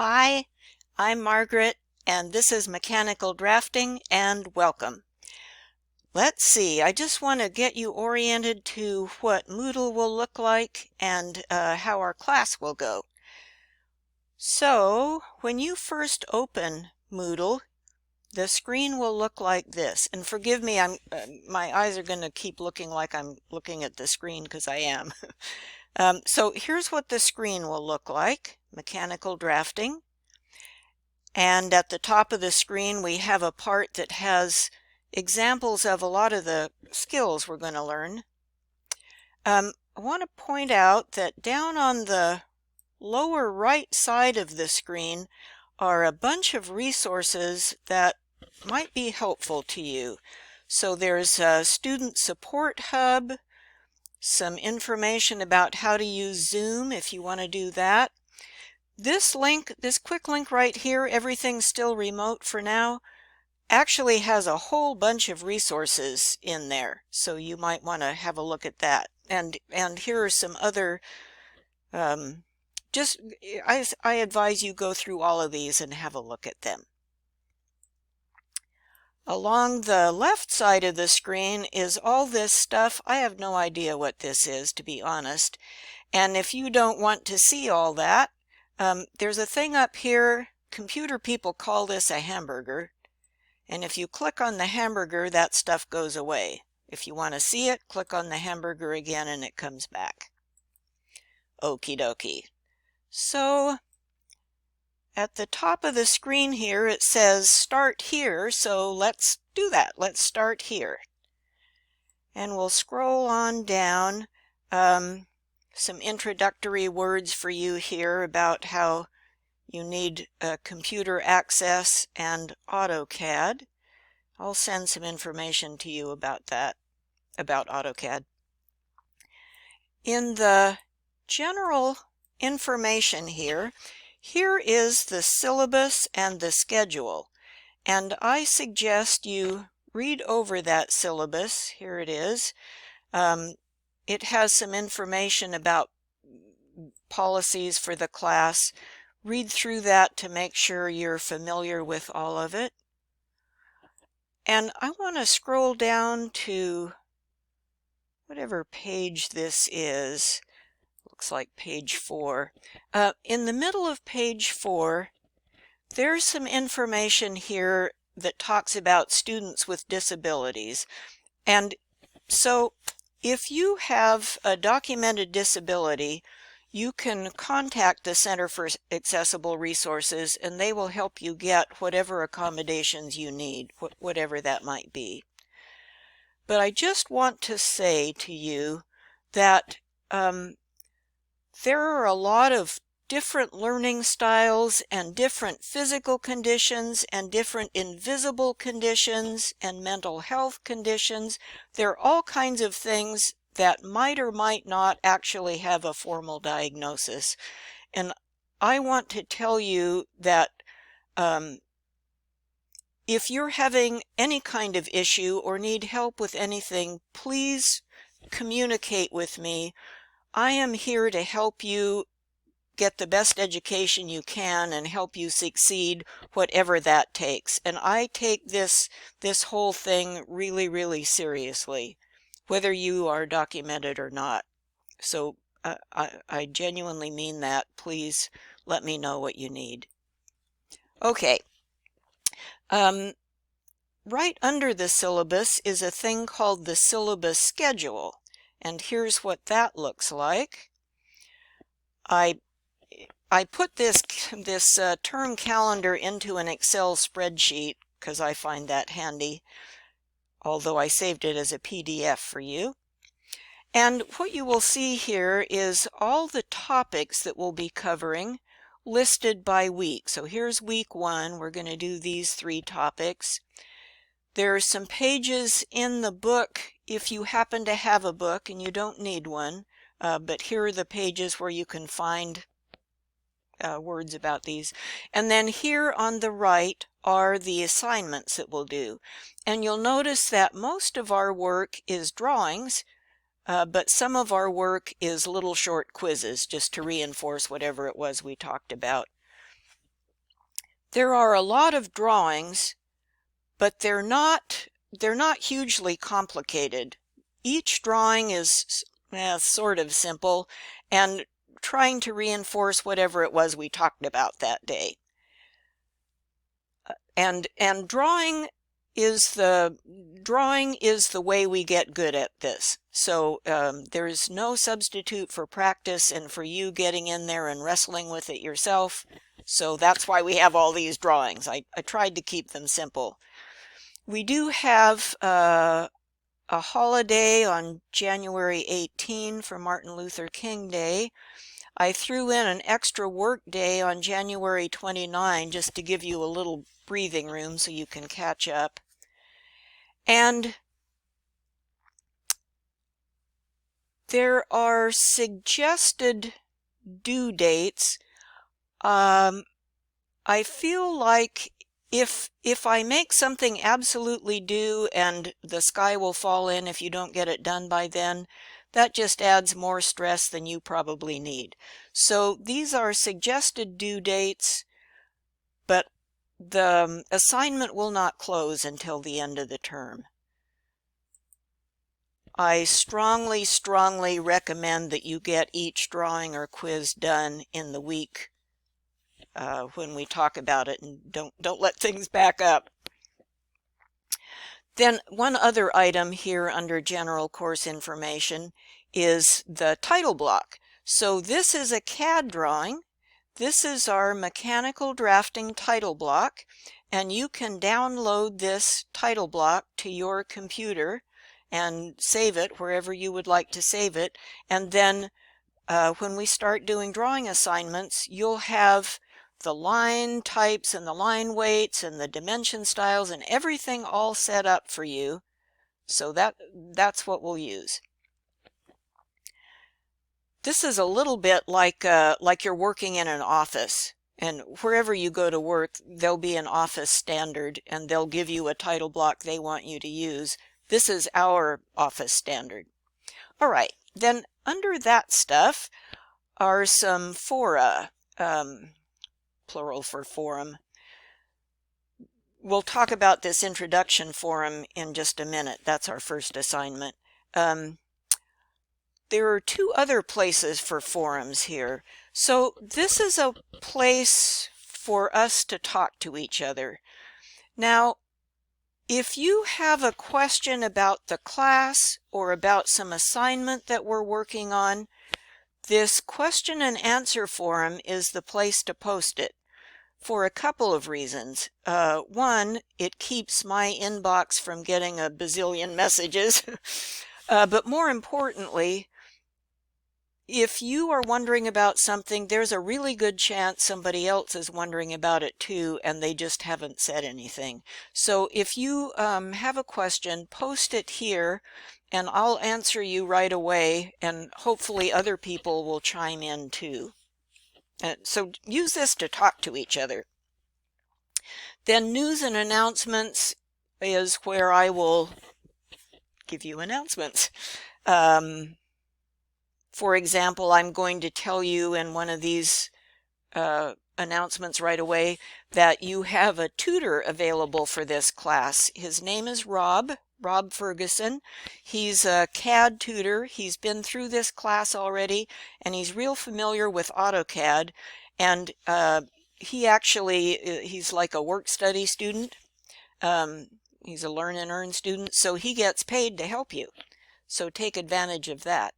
Hi, I'm Margaret, and this is Mechanical Drafting, and welcome. Let's see, I just want to get you oriented to what Moodle will look like and how our class will go. So, when you first open Moodle, the screen will look like this. And forgive me, my eyes are going to keep looking like I'm looking at the screen because I am. So here's what the screen will look like, Mechanical Drafting. And at the top of the screen, we have a part that has examples of a lot of the skills we're going to learn. I want to point out that down on the lower right side of the screen are a bunch of resources that might be helpful to you. So there's a Student Support Hub, some information about how to use Zoom if you want to do that. This link, this quick link right here, Everything's Still Remote for Now, actually has a whole bunch of resources in there. So you might want to have a look at that. And here are some other, I advise you go through all of these and have a look at them. Along the left side of the screen is all this stuff. I have no idea what this is, to be honest. And if you don't want to see all that, there's a thing up here. Computer people call this a hamburger. And if you click on the hamburger, that stuff goes away. If you want to see it, click on the hamburger again and it comes back. Okie dokie. So at the top of the screen here, it says Start Here. So let's do that. Let's start here. And we'll scroll on down. Some introductory words for you here about how you need computer access and AutoCAD. I'll send some information to you about that, about AutoCAD. In the general information here is the syllabus and the schedule. And I suggest you read over that syllabus. Here it is. It has some information about policies for the class. Read through that to make sure you're familiar with all of it. And I want to scroll down to whatever page this is. Looks like page 4. In the middle of page 4, there's some information here that talks about students with disabilities. And so if you have a documented disability, you can contact the Center for Accessible Resources and they will help you get whatever accommodations you need, whatever that might be. But I just want to say to you that there are a lot of different learning styles and different physical conditions and different invisible conditions and mental health conditions. There are all kinds of things that might or might not actually have a formal diagnosis. And I want to tell you that if you're having any kind of issue or need help with anything, please communicate with me. I am here to help you get the best education you can and help you succeed, whatever that takes. And I take this whole thing really, really seriously, whether you are documented or not. So I genuinely mean that. Please let me know what you need. Okay. Right under the syllabus is a thing called the syllabus schedule. And here's what that looks like. I put this term calendar into an Excel spreadsheet because I find that handy, although I saved it as a PDF for you. And what you will see here is all the topics that we'll be covering listed by week. So here's week 1. We're going to do these 3 topics. There are some pages in the book if you happen to have a book, and you don't need one, but here are the pages where you can find words about these. And then here on the right are the assignments that we'll do. And you'll notice that most of our work is drawings, but some of our work is little short quizzes just to reinforce whatever it was we talked about. There are a lot of drawings, but they're not hugely complicated. Each drawing is sort of simple and trying to reinforce whatever it was we talked about that day. And drawing is the way we get good at this. So there's no substitute for practice and for you getting in there and wrestling with it yourself. So that's why we have all these drawings. I tried to keep them simple. We do have a holiday on January 18 for Martin Luther King Day. I threw in an extra work day on January 29 just to give you a little breathing room so you can catch up. And there are suggested due dates. I feel like if I make something absolutely due and the sky will fall in if you don't get it done by then, that just adds more stress than you probably need. So these are suggested due dates, but the assignment will not close until the end of the term. I strongly, strongly recommend that you get each drawing or quiz done in the week when we talk about it, and don't let things back up. Then one other item here under general course information is the title block. So this is a CAD drawing. This is our mechanical drafting title block, and you can download this title block to your computer and save it wherever you would like to save it. And then when we start doing drawing assignments, you'll have the line types and the line weights and the dimension styles and everything all set up for you. So that's what we'll use. This is a little bit like you're working in an office, and wherever you go to work, there'll be an office standard and they'll give you a title block they want you to use. This is our office standard. All right, then under that stuff are some fora, plural for forum. We'll talk about this introduction forum in just a minute. That's our first assignment. There are two other places for forums here. So this is a place for us to talk to each other. Now, if you have a question about the class or about some assignment that we're working on, this question and answer forum is the place to post it for a couple of reasons. One, it keeps my inbox from getting a bazillion messages. But more importantly, if you are wondering about something, there's a really good chance somebody else is wondering about it too, and they just haven't said anything. So if you have a question, post it here, and I'll answer you right away, and hopefully other people will chime in too. So use this to talk to each other. Then news and announcements is where I will give you announcements. For example, I'm going to tell you in one of these announcements right away that you have a tutor available for this class. His name is Rob Ferguson. He's a CAD tutor. He's been through this class already, and he's real familiar with AutoCAD. And he's like a work-study student. He's a learn and earn student, so he gets paid to help you. So take advantage of that.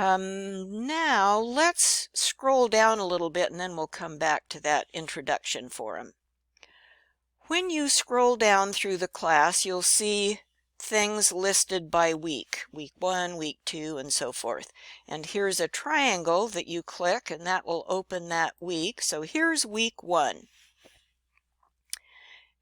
Now let's scroll down a little bit and then we'll come back to that introduction forum. When you scroll down through the class, you'll see things listed by week, week 1, week 2, and so forth. And here's a triangle that you click and that will open that week. So here's week 1.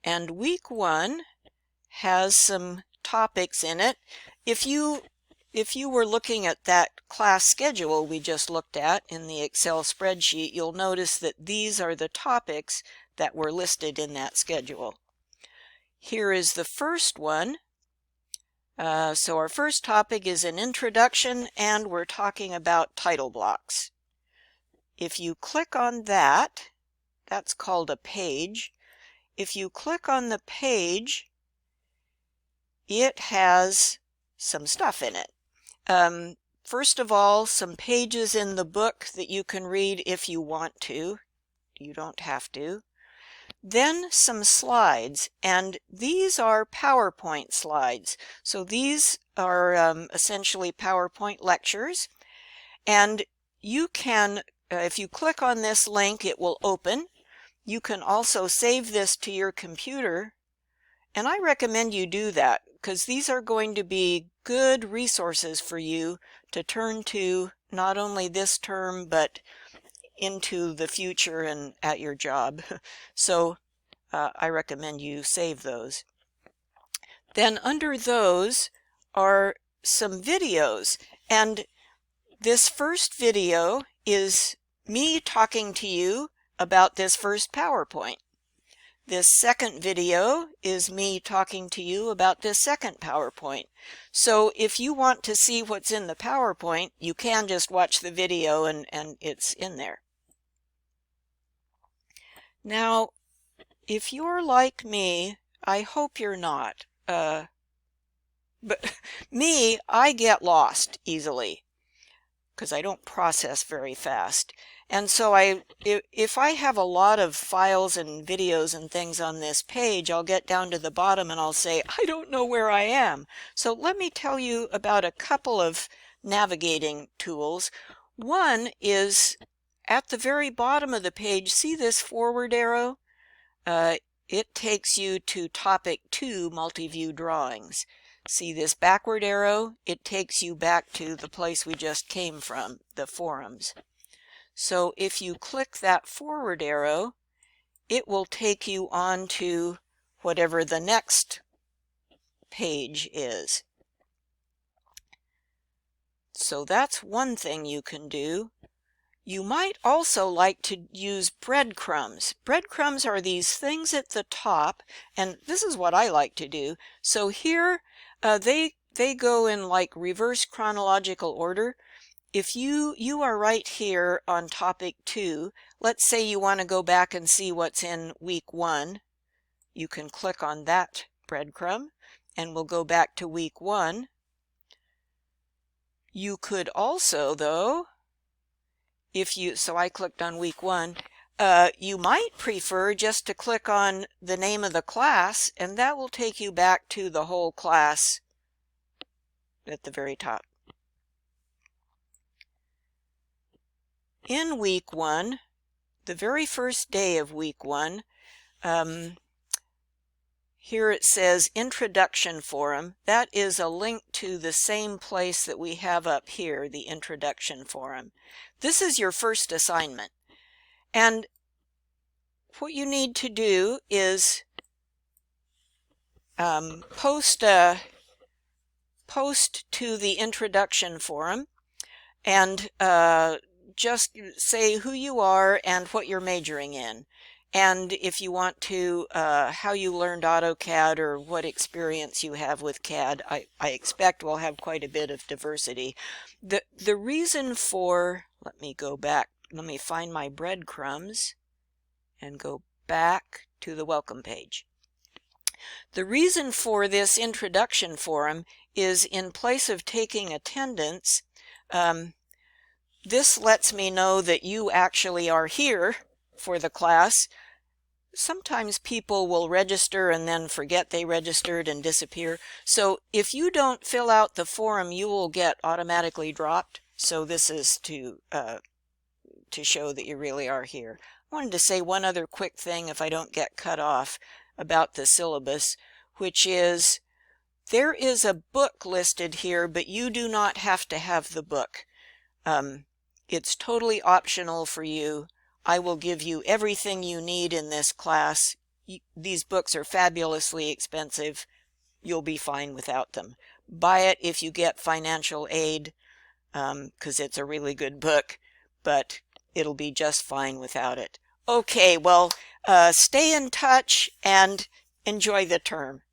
And week 1 has some topics in it. If you were looking at that class schedule we just looked at in the Excel spreadsheet, you'll notice that these are the topics that were listed in that schedule. Here is the first one. So our first topic is an introduction, and we're talking about title blocks. If you click on that, That's called a page. If you click on the page, it has some stuff in it. First of all, some pages in the book that you can read if you want to. You don't have to. Then some slides, and these are PowerPoint slides. So these are essentially PowerPoint lectures, and you can, if you click on this link, it will open. You can also save this to your computer, and I recommend you do that because these are going to be good resources for you to turn to not only this term but into the future and at your job. So I recommend you save those. Then under those are some videos, and this first video is me talking to you about this first PowerPoint. This second video is me talking to you about this second PowerPoint. So if you want to see what's in the PowerPoint, you can just watch the video and it's in there. Now, if you're like me, I hope you're not, but me, I get lost easily because I don't process very fast. And so if I have a lot of files and videos and things on this page, I'll get down to the bottom and I'll say, I don't know where I am. So let me tell you about a couple of navigating tools. One is at the very bottom of the page. See this forward arrow? It takes you to Topic 2, Multi-View Drawings. See this backward arrow? It takes you back to the place we just came from, the forums. So if you click that forward arrow, it will take you on to whatever the next page is. So that's one thing you can do. You might also like to use breadcrumbs. Breadcrumbs are these things at the top, and this is what I like to do. So here they go in like reverse chronological order. If you are right here on Topic 2, let's say you want to go back and see what's in Week 1, you can click on that breadcrumb and we'll go back to Week 1. You could also, though, so I clicked on Week 1, you might prefer just to click on the name of the class, and that will take you back to the whole class at the very top. In Week 1, the very first day of Week 1, here it says Introduction Forum. That is a link to the same place that we have up here, the Introduction Forum. This is your first assignment. And what you need to do is post to the Introduction Forum and just say who you are and what you're majoring in. And if you want to, how you learned AutoCAD or what experience you have with CAD, I expect we'll have quite a bit of diversity. The reason for, let me go back, let me find my breadcrumbs and go back to the welcome page. The reason for this introduction forum is in place of taking attendance, this lets me know that you actually are here for the class. Sometimes people will register and then forget they registered and disappear. So if you don't fill out the forum, you will get automatically dropped. So this is to show that you really are here. I wanted to say one other quick thing, if I don't get cut off, about the syllabus, which is there is a book listed here, but you do not have to have the book. It's totally optional for you. I will give you everything you need in this class. These books are fabulously expensive. You'll be fine without them. Buy it if you get financial aid, because it's a really good book, but it'll be just fine without it. Okay, well, stay in touch and enjoy the term.